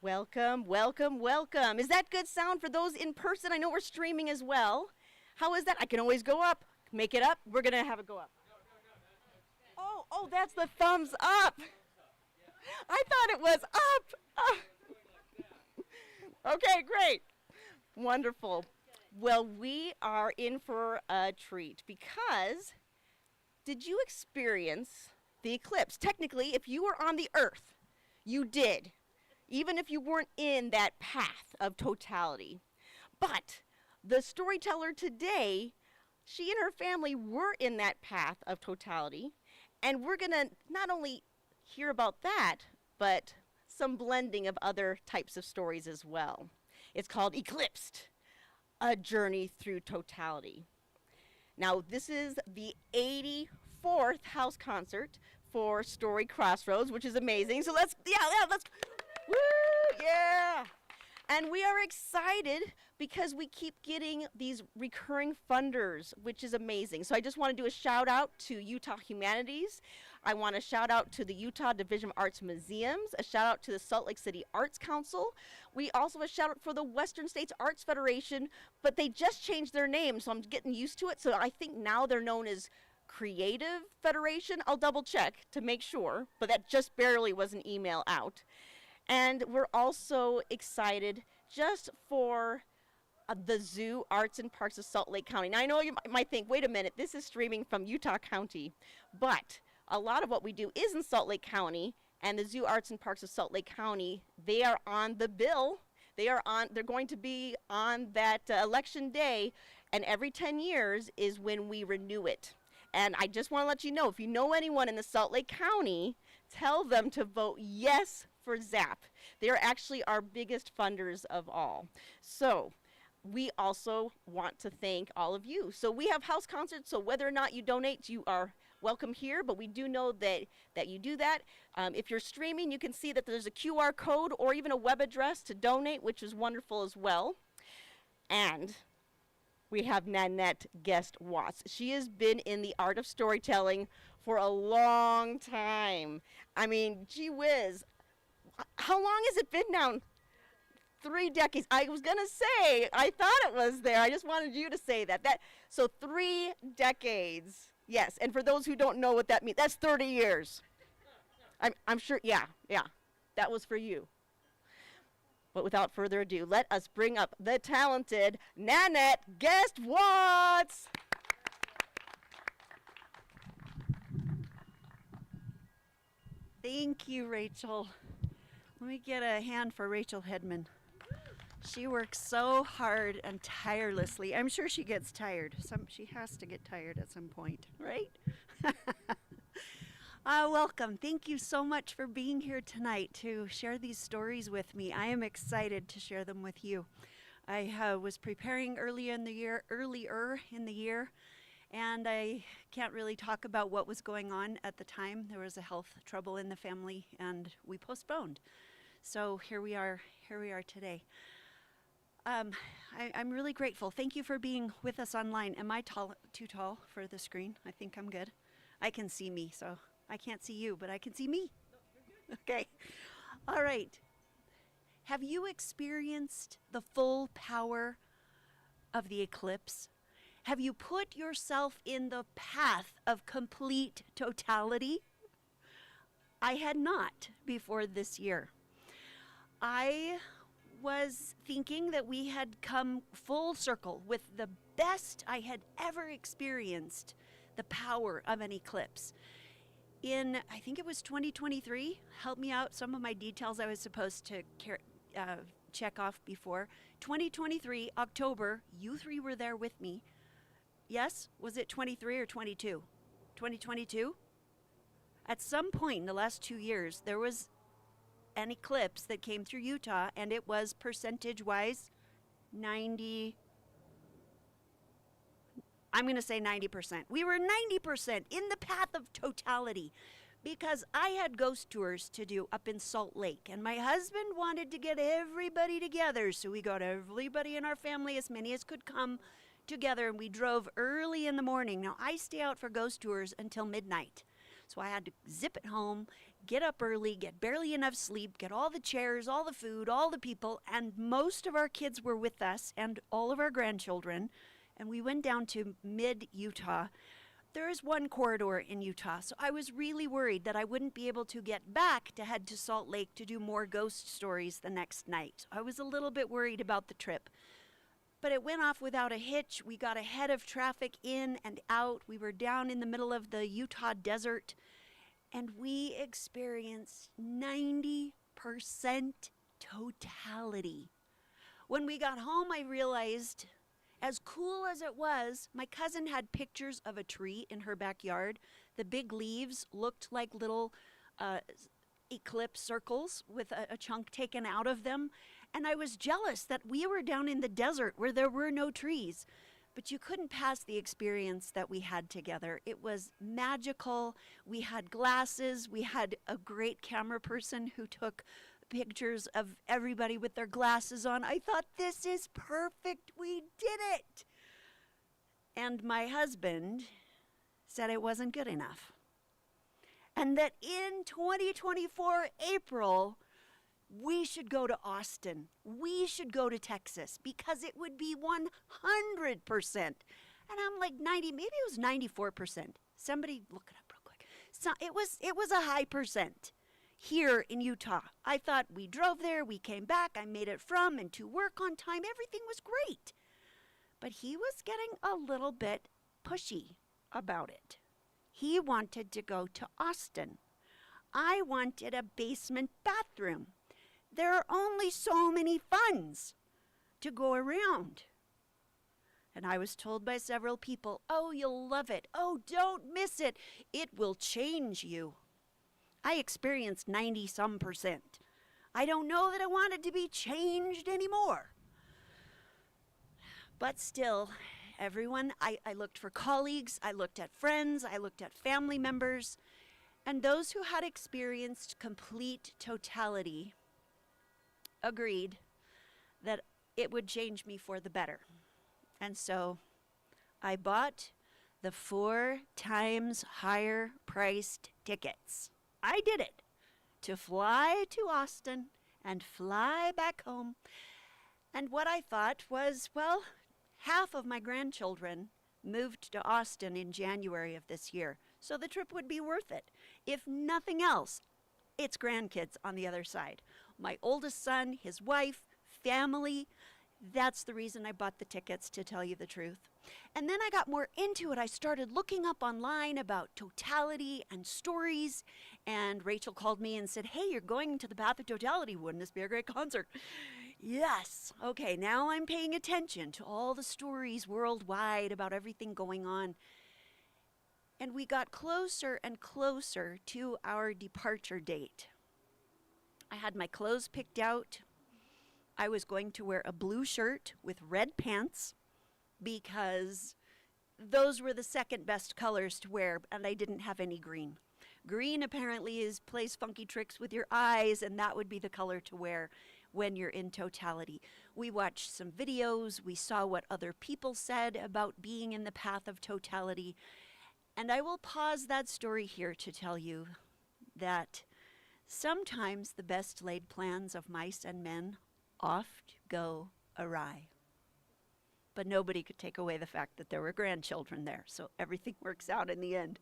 Welcome, welcome, welcome. Is that good sound for those in person? I know we're streaming as well. How is that? I can always go up. Make it up. We're going to have it go up. Oh, that's the thumbs up. I thought it was up. Oh. Okay, great. Wonderful. Well, we are in for a treat because did you experience the eclipse? Technically, if you were on the Earth, you did, even if you weren't in that path of totality. But the storyteller today, she and her family were in that path of totality, and we're going to not only hear about that, but some blending of other types of stories as well. It's called Eclipsed, A Journey Through Totality. Now, this is the 84th house concert for Story Crossroads, which is amazing. So let's, woo, yeah. And we are excited because we keep getting these recurring funders, which is amazing. So I just want to do a shout out to Utah Humanities. I want to shout out to the Utah Division of Arts Museums, a shout out to the Salt Lake City Arts Council. We also have a shout out for the Western States Arts Federation, but they just changed their name, so I'm getting used to it. So I think now they're known as Creative Federation. I'll double check to make sure, but that just barely was an email out. And we're also excited just for the Zoo, Arts, and Parks of Salt Lake County. Now, I know you might think, wait a minute, this is streaming from Utah County, but a lot of what we do is in Salt Lake County, and the Zoo, Arts, and Parks of Salt Lake County, they are on the bill. They're going to be on that election day, and every 10 years is when we renew it. And I just want to let you know, if you know anyone in the Salt Lake County, tell them to vote yes for ZAP. They are actually our biggest funders of all. So we also want to thank all of you. So we have house concerts, so whether or not you donate, you are welcome here, but we do know that you do that. If you're streaming, you can see that there's a QR code or even a web address to donate, which is wonderful as well. And we have Nannette Guest Watts. She has been in the art of storytelling for a long time. I mean, gee whiz. How long has it been now? 3 decades. I was going to say, I thought it was there. I just wanted you to say that. So 3 decades. Yes, and for those who don't know what that means, that's 30 years. I'm sure, yeah, that was for you. But without further ado, let us bring up the talented Nannette Guest Watts. Thank you, Rachel. Let me get a hand for Rachel Hedman. She works so hard and tirelessly. I'm sure she gets tired. She has to get tired at some point, right? Welcome. Thank you so much for being here tonight to share these stories with me. I am excited to share them with you. I was preparing earlier in the year, and I can't really talk about what was going on at the time. There was a health trouble in the family, and we postponed. So here we are today. I'm really grateful. Thank you for being with us online. Am I too tall for the screen? I think I'm good. I can see me, so I can't see you, but I can see me. No, you're good. Okay. All right. Have you experienced the full power of the eclipse? Have you put yourself in the path of complete totality? I had not before this year. I was thinking that we had come full circle with the best I had ever experienced the power of an eclipse. In, I think it was 2023, help me out, some of my details I was supposed to check off before. 2023, October, you three were there with me. Yes, was it 23 or 22? 2022? At some point in the last 2 years, there was an eclipse that came through Utah, and it was percentage-wise 90, I'm going to say 90%. We were 90% in the path of totality because I had ghost tours to do up in Salt Lake, and my husband wanted to get everybody together, so we got everybody in our family, as many as could come together, and we drove early in the morning. Now, I stay out for ghost tours until midnight. So I had to zip it home, get up early, get barely enough sleep, get all the chairs, all the food, all the people, and most of our kids were with us and all of our grandchildren, and we went down to mid-Utah. There is one corridor in Utah, so I was really worried that I wouldn't be able to get back to head to Salt Lake to do more ghost stories the next night. I was a little bit worried about the trip. But it went off without a hitch. We got ahead of traffic in and out. We were down in the middle of the Utah desert, and we experienced 90% totality. When we got home, I realized, as cool as it was, my cousin had pictures of a tree in her backyard. The big leaves looked like little eclipse circles with a chunk taken out of them. And I was jealous that we were down in the desert where there were no trees. But you couldn't pass the experience that we had together. It was magical. We had glasses. We had a great camera person who took pictures of everybody with their glasses on. I thought, this is perfect. We did it. And my husband said it wasn't good enough. And that in 2024 April, we should go to Austin. We should go to Texas because it would be 100%. And I'm like 90, maybe it was 94%. Somebody look it up real quick. So it was a high percent here in Utah. I thought we drove there, we came back, I made it from and to work on time. Everything was great. But he was getting a little bit pushy about it. He wanted to go to Austin. I wanted a basement bathroom. There are only so many funds to go around. And I was told by several people, oh, you'll love it. Oh, don't miss it. It will change you. I experienced 90-some%. I don't know that I wanted to be changed anymore. But still, everyone, I looked for colleagues, I looked at friends, I looked at family members, and those who had experienced complete totality agreed that it would change me for the better. And so I bought the 4 times higher priced tickets. I did it to fly to Austin and fly back home. And what I thought was, well, half of my grandchildren moved to Austin in January of this year, so the trip would be worth it. If nothing else, it's grandkids on the other side. My oldest son, his wife, family. That's the reason I bought the tickets, to tell you the truth. And then I got more into it. I started looking up online about totality and stories. And Rachel called me and said, hey, you're going to the Path of Totality. Wouldn't this be a great concert? Yes. Okay, now I'm paying attention to all the stories worldwide about everything going on. And we got closer and closer to our departure date. I had my clothes picked out. I was going to wear a blue shirt with red pants because those were the second best colors to wear, and I didn't have any green. Green apparently plays funky tricks with your eyes, and that would be the color to wear when you're in totality. We watched some videos. We saw what other people said about being in the path of totality. And I will pause that story here to tell you that sometimes the best laid plans of mice and men oft go awry. But nobody could take away the fact that there were grandchildren there, so everything works out in the end.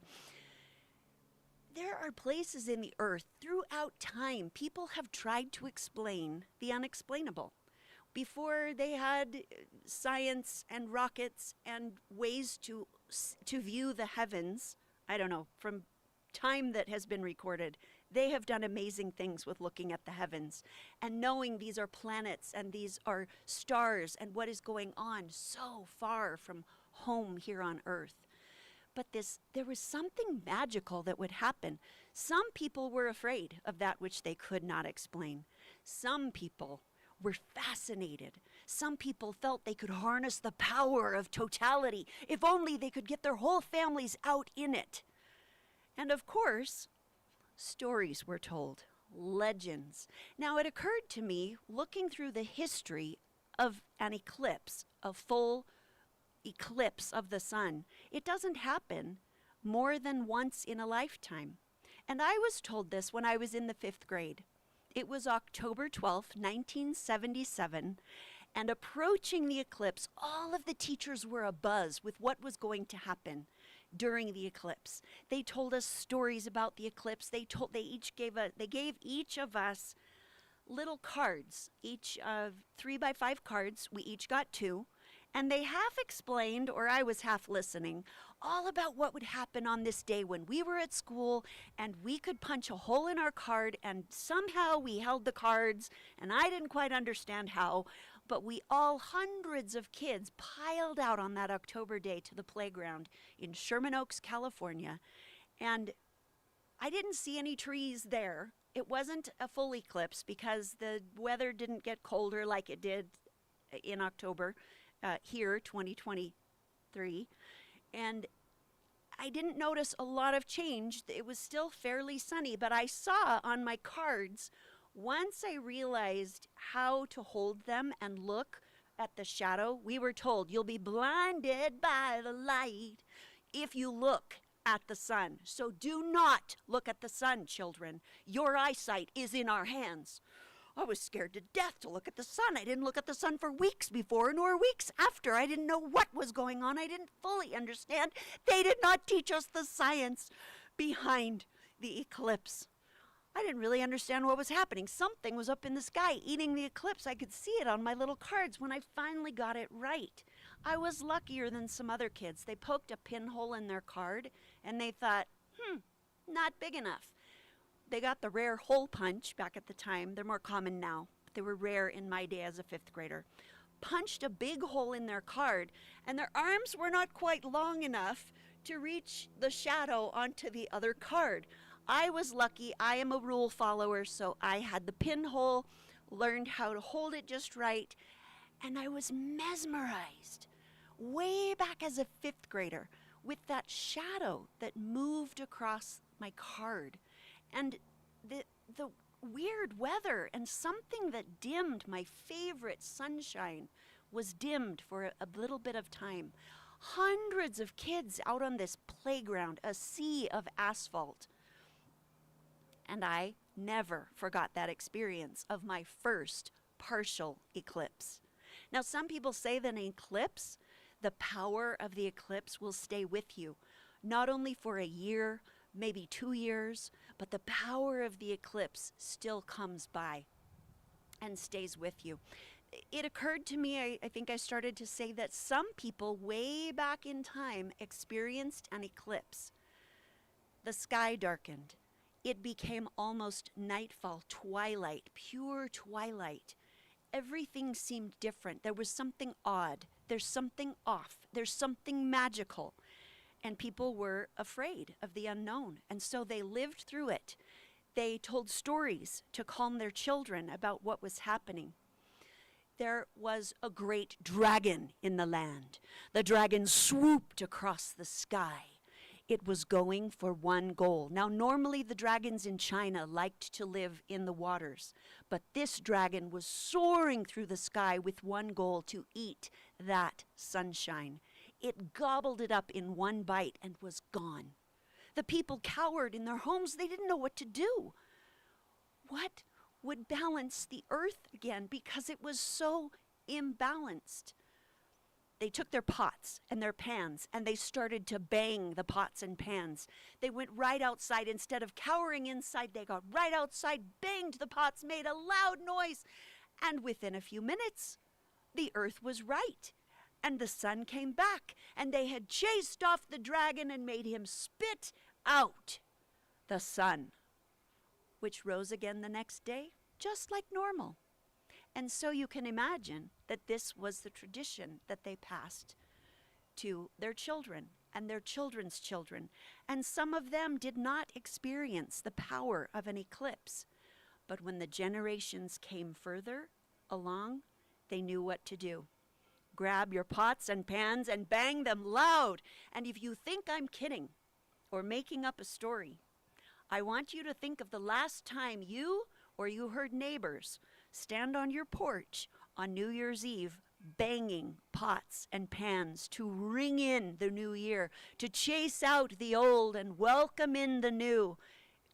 There are places in the earth throughout time people have tried to explain the unexplainable. Before they had science and rockets and ways to view the heavens, I don't know, from time that has been recorded, they have done amazing things with looking at the heavens and knowing these are planets and these are stars and what is going on so far from home here on earth. But there was something magical that would happen. Some people were afraid of that which they could not explain. Some people were fascinated. Some people felt they could harness the power of totality if only they could get their whole families out in it. And of course, stories were told, legends. Now, it occurred to me, looking through the history of an eclipse, a full eclipse of the sun, it doesn't happen more than once in a lifetime. And I was told this when I was in the 5th grade. It was October 12th, 1977, and approaching the eclipse, all of the teachers were abuzz with what was going to happen during the eclipse. They told us stories about the eclipse. They gave each of us little cards, each of 3x5 cards. We each got 2. And they half explained, or I was half listening, all about what would happen on this day when we were at school and we could punch a hole in our card, and somehow we held the cards, and I didn't quite understand how, but we all, hundreds of kids, piled out on that October day to the playground in Sherman Oaks, California. And I didn't see any trees there. It wasn't a full eclipse because the weather didn't get colder like it did in October here, 2023. And I didn't notice a lot of change. It was still fairly sunny, but I saw on my cards, once I realized how to hold them and look at the shadow, we were told you'll be blinded by the light if you look at the sun. So do not look at the sun, children. Your eyesight is in our hands. I was scared to death to look at the sun. I didn't look at the sun for weeks before nor weeks after. I didn't know what was going on. I didn't fully understand. They did not teach us the science behind the eclipse. I didn't really understand what was happening. Something was up in the sky eating the eclipse. I could see it on my little cards when I finally got it right. I was luckier than some other kids. They poked a pinhole in their card and they thought, not big enough. They got the rare hole punch back at the time. They're more common now, but they were rare in my day as a 5th grader. Punched a big hole in their card, and their arms were not quite long enough to reach the shadow onto the other card. I was lucky. I am a rule follower, so I had the pinhole, learned how to hold it just right, and I was mesmerized way back as a 5th grader with that shadow that moved across my card. And the weird weather and something that dimmed my favorite sunshine was dimmed for a little bit of time. Hundreds of kids out on this playground, a sea of asphalt. And I never forgot that experience of my first partial eclipse. Now, some people say that an eclipse, the power of the eclipse will stay with you, not only for a year, maybe 2 years, but the power of the eclipse still comes by and stays with you. It occurred to me, I think I started to say that some people way back in time experienced an eclipse. The sky darkened. It became almost nightfall, twilight, pure twilight. Everything seemed different. There was something odd. There's something off. There's something magical. And people were afraid of the unknown, and so they lived through it. They told stories to calm their children about what was happening. There was a great dragon in the land. The dragon swooped across the sky. It was going for one goal. Now, normally the dragons in China liked to live in the waters, but this dragon was soaring through the sky with one goal: to eat that sunshine. It gobbled it up in one bite and was gone. The people cowered in their homes. They didn't know what to do. What would balance the earth again? Because it was so imbalanced. They took their pots and their pans and they started to bang the pots and pans. They went right outside. Instead of cowering inside, they got right outside, banged the pots, made a loud noise. And within a few minutes, the earth was right. And the sun came back, and they had chased off the dragon and made him spit out the sun, which rose again the next day, just like normal. And so you can imagine that this was the tradition that they passed to their children and their children's children. And some of them did not experience the power of an eclipse. But when the generations came further along, they knew what to do. Grab your pots and pans and bang them loud. And if you think I'm kidding or making up a story, I want you to think of the last time you or you heard neighbors stand on your porch on New Year's Eve banging pots and pans to ring in the new year, to chase out the old and welcome in the new.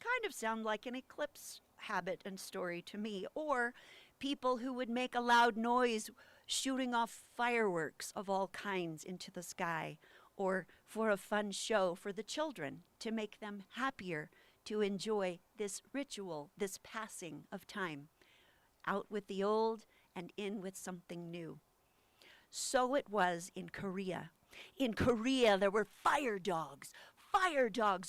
kind of sound like an eclipse habit and story to me. Or people who would make a loud noise shooting off fireworks of all kinds into the sky, or for a fun show for the children to make them happier, to enjoy this ritual, this passing of time, out with the old and in with something new. So it was in Korea. In Korea, there were fire dogs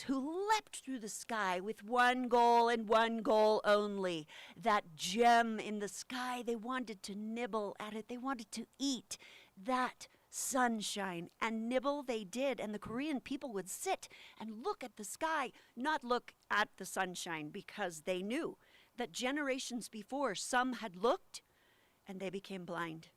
who leapt through the sky with one goal and one goal only. That gem in the sky, they wanted to nibble at it. They wanted to eat that sunshine, and nibble they did. And the Korean people would sit and look at the sky, not look at the sunshine, because they knew that generations before, some had looked and they became blind.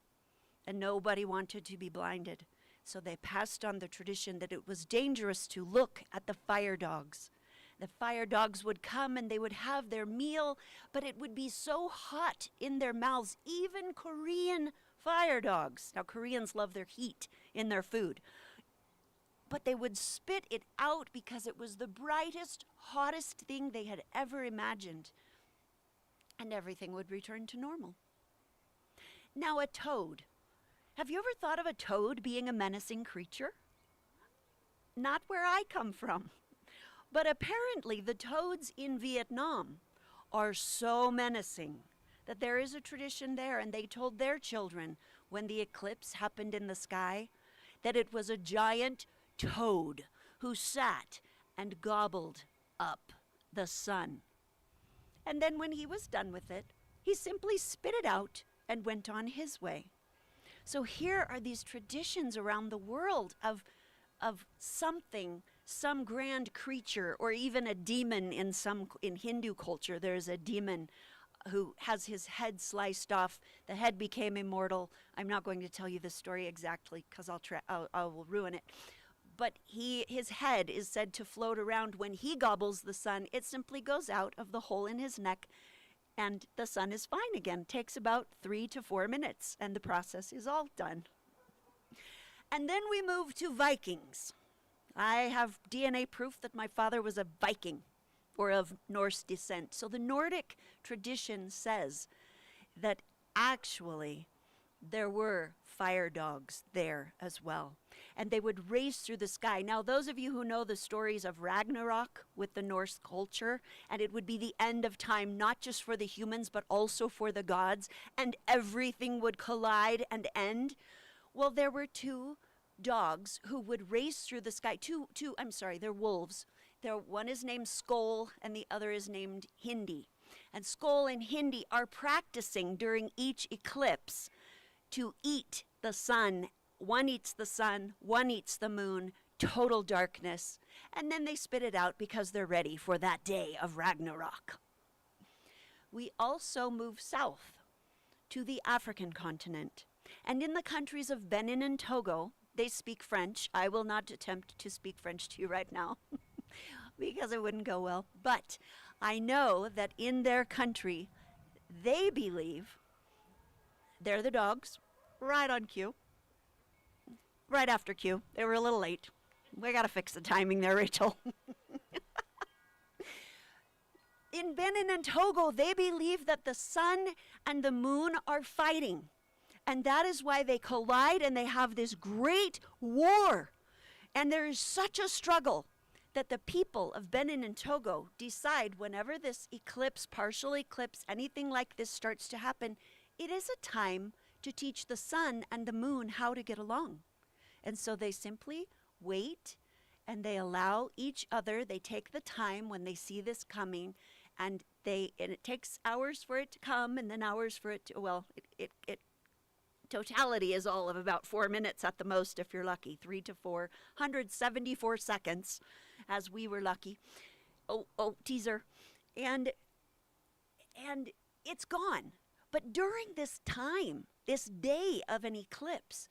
And nobody wanted to be blinded. So they passed on the tradition that it was dangerous to look at the fire dogs. The fire dogs would come and they would have their meal, but it would be so hot in their mouths, even Korean fire dogs. Now, Koreans love their heat in their food. But they would spit it out because it was the brightest, hottest thing they had ever imagined. And everything would return to normal. Now, a toad. Have you ever thought of a toad being a menacing creature? Not where I come from. But apparently the toads in Vietnam are so menacing that there is a tradition there, and they told their children when the eclipse happened in the sky that it was a giant toad who sat and gobbled up the sun. And then when he was done with it, he simply spit it out and went on his way. So here are these traditions around the world of something, some grand creature, or even a demon. In Hindu culture, there's a demon who has his head sliced off. The head became immortal. I'm not going to tell you the story exactly because I will ruin it. But his head is said to float around. When he gobbles the sun, it simply goes out of the hole in his neck, and the sun is fine again. Takes about 3 to 4 minutes, and the process is all done. And then we move to Vikings. I have DNA proof that my father was a Viking, or of Norse descent. So the Nordic tradition says that actually there were fire dogs there as well. And they would race through the sky. Now, those of you who know the stories of Ragnarok with the Norse culture, and it would be the end of time, not just for the humans, but also for the gods, and everything would collide and end. Well, there were two dogs who would race through the sky. They're wolves. One is named Skoll, and the other is named Hindi. And Skoll and Hindi are practicing during each eclipse to eat the sun. One eats the sun, one eats the moon, total darkness. And then they spit it out because they're ready for that day of Ragnarok. We also move south to the African continent. And in the countries of Benin and Togo, they speak French. I will not attempt to speak French to you right now because it wouldn't go well. But I know that in their country, they believe they're the dogs, right on cue. Right after cue. They were a little late. We got to fix the timing there, Rachel. In Benin and Togo, they believe that the sun and the moon are fighting. And that is why they collide and they have this great war. And there is such a struggle that the people of Benin and Togo decide whenever this eclipse, partial eclipse, anything like this starts to happen, it is a time to teach the sun and the moon how to get along. And so they simply wait and they allow each other, they take the time when they see this coming, and it takes hours for it to come and then hours for it to, totality is all of about 4 minutes at the most if you're lucky, 3 to 4, 174 seconds as we were lucky. Teaser. And it's gone. But during this time, this day of an eclipse,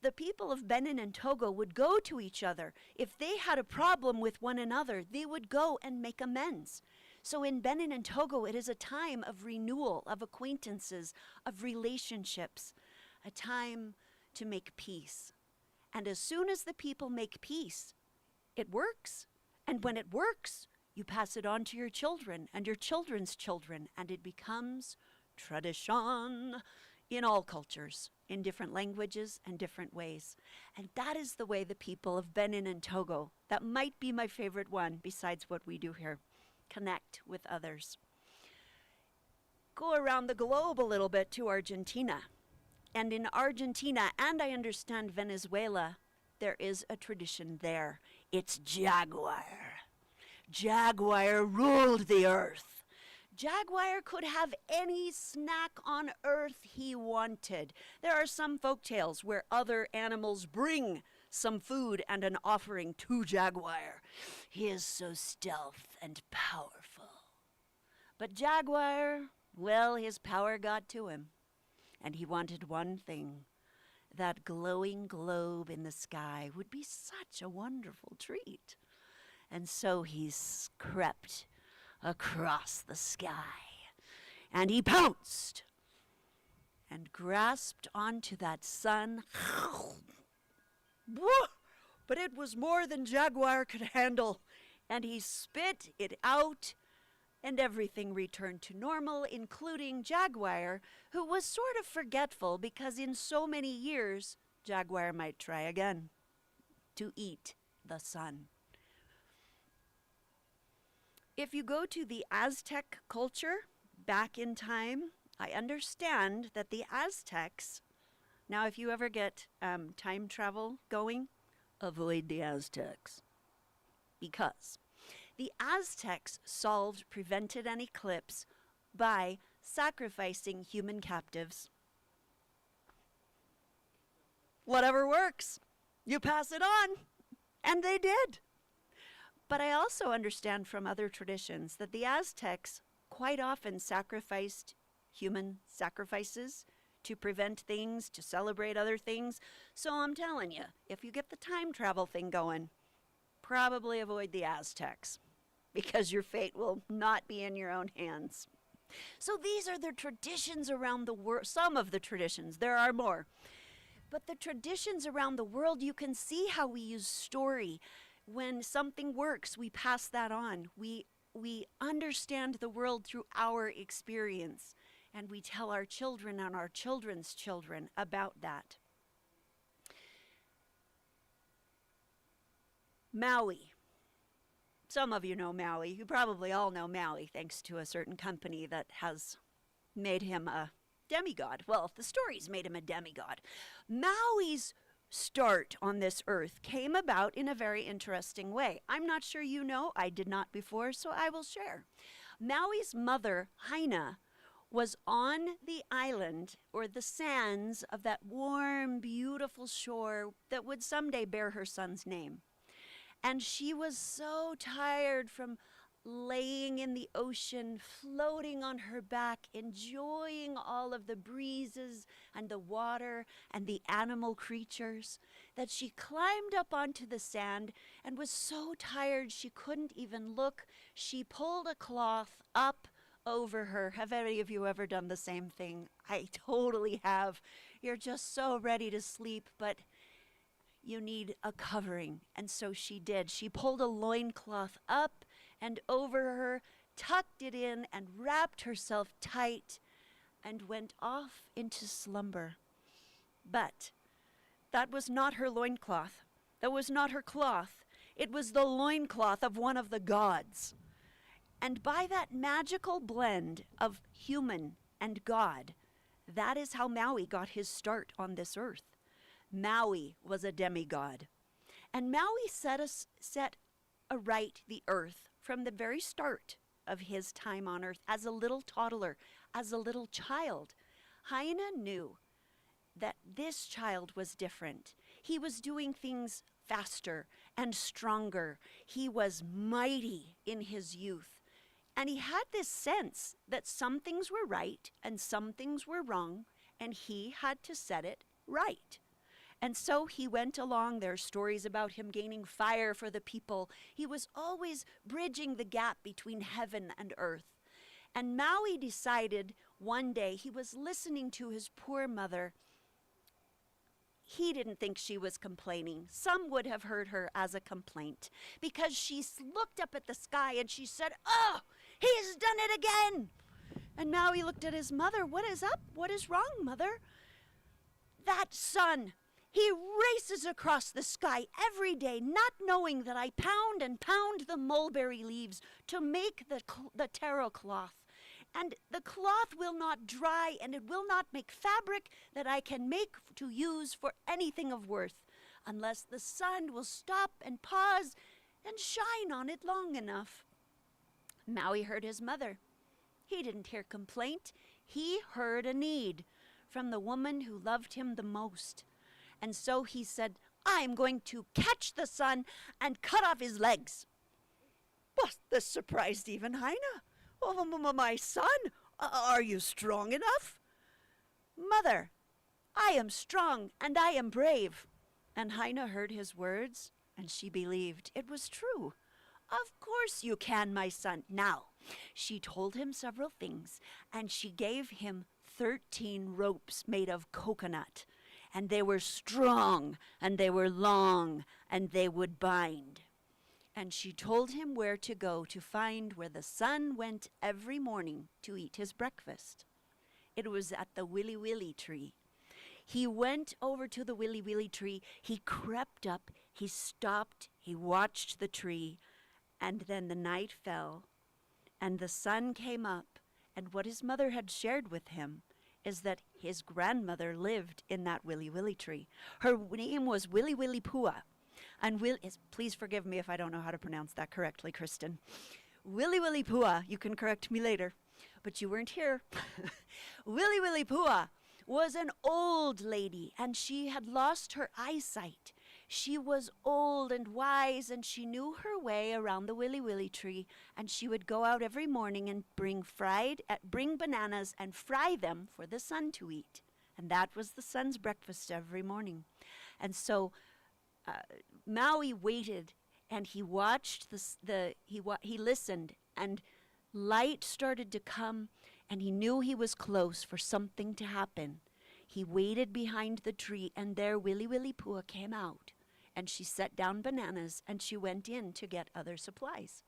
the people of Benin and Togo would go to each other. If they had a problem with one another, they would go and make amends. So in Benin and Togo, it is a time of renewal, of acquaintances, of relationships, a time to make peace. And as soon as the people make peace, it works. And when it works, You pass it on to your children and your children's children, and it becomes tradition in all cultures, in different languages and different ways. And that is the way the people of Benin and Togo, that might be my favorite one besides what we do here, connect with others. Go around the globe a little bit to Argentina. And in Argentina, and I understand Venezuela, there is a tradition there. It's Jaguar. Jaguar ruled the earth. Jaguar could have any snack on earth he wanted. There are some folk tales where other animals bring some food and an offering to Jaguar. He is so stealth and powerful. But Jaguar, well, his power got to him. And he wanted one thing. That glowing globe in the sky would be such a wonderful treat. And so he crept across the sky. And he pounced and grasped onto that sun. But it was more than Jaguar could handle. And he spit it out. And everything returned to normal, including Jaguar, who was sort of forgetful because in so many years, Jaguar might try again to eat the sun. If you go to the Aztec culture back in time, I understand that the Aztecs, now if you ever get time travel going, avoid the Aztecs. Because the Aztecs prevented an eclipse by sacrificing human captives. Whatever works, you pass it on. And they did. But I also understand from other traditions that the Aztecs quite often sacrificed human sacrifices to prevent things, to celebrate other things. So I'm telling you, if you get the time travel thing going, probably avoid the Aztecs, because your fate will not be in your own hands. So these are the traditions around the world, some of the traditions, there are more. But the traditions around the world, you can see how we use story. When something works, we pass that on. We understand the world through our experience, and we tell our children and our children's children about that. Maui. Some of you know Maui. You probably all know Maui, thanks to a certain company that has made him a demigod. Well, the stories made him a demigod. Maui's start on this earth came about in a very interesting way. I'm not sure you know. I did not before, so I will share. Maui's mother, Haina, was on the island or the sands of that warm, beautiful shore that would someday bear her son's name. And she was so tired from laying in the ocean, floating on her back, enjoying all of the breezes and the water and the animal creatures, that she climbed up onto the sand and was so tired she couldn't even look. She pulled a cloth up over her. Have any of you ever done the same thing? I totally have. You're just so ready to sleep, but you need a covering. And so she did. She pulled a loincloth up and over her, tucked it in, and wrapped herself tight, and went off into slumber. But that was not her loincloth. That was not her cloth. It was the loincloth of one of the gods. And by that magical blend of human and God, that is how Maui got his start on this earth. Maui was a demigod. And Maui set aright the earth from the very start of his time on earth as a little toddler, as a little child. Haina knew that this child was different. He was doing things faster and stronger. He was mighty in his youth. And he had this sense that some things were right and some things were wrong, and he had to set it right. And so he went along. There are stories about him gaining fire for the people. He was always bridging the gap between heaven and earth. And Maui decided one day, he was listening to his poor mother. he didn't think she was complaining. Some would have heard her as a complaint, because she looked up at the sky and she said, "Oh, he's done it again." And Maui looked at his mother. "What is up? What is wrong, Mother?" "That sun, he races across the sky every day, not knowing that I pound and pound the mulberry leaves to make the taro cloth. And the cloth will not dry, and it will not make fabric that I can make to use for anything of worth, unless the sun will stop and pause and shine on it long enough." Maui heard his mother. He didn't hear complaint. He heard a need from the woman who loved him the most. And so he said, "I'm going to catch the sun and cut off his legs." Well, this surprised even Heine. "Oh, my son, are you strong enough?" "Mother, I am strong and I am brave." And Heine heard his words, and she believed it was true. "Of course you can, my son." Now, she told him several things, and she gave him 13 ropes made of coconut. And they were strong, and they were long, and they would bind. And she told him where to go to find where the sun went every morning to eat his breakfast. It was at the willy willy tree. He went over to the willy willy tree. He crept up. He stopped. He watched the tree. And then the night fell, and the sun came up. And what his mother had shared with him is that his grandmother lived in that willy willy tree. Her name was Willy Willy Pua. And please forgive me if I don't know how to pronounce that correctly, Kristen. Willy Willy Pua, you can correct me later, but you weren't here. Willy Willy Pua was an old lady, and she had lost her eyesight. She was old and wise, and she knew her way around the willy willy tree, and she would go out every morning and bring bananas and fry them for the sun to eat. And that was the sun's breakfast every morning. And so Maui waited, and he watched he listened, and light started to come, and he knew he was close for something to happen. He waited behind the tree, and there Willy Willy Pua came out, and she set down bananas, and she went in to get other supplies.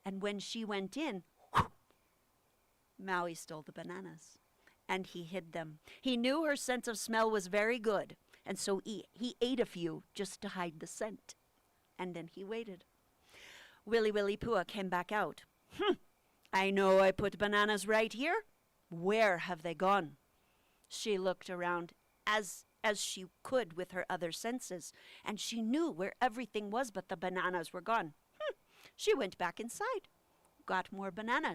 And when she went in, Maui stole the bananas, and he hid them. He knew her sense of smell was very good, and so he ate a few just to hide the scent. And then he waited. Willy Willy Pua came back out. "I know I put bananas right here. Where have they gone?" She looked around as she could with her other senses, and she knew where everything was, but the bananas were gone. She went back inside, got more bananas.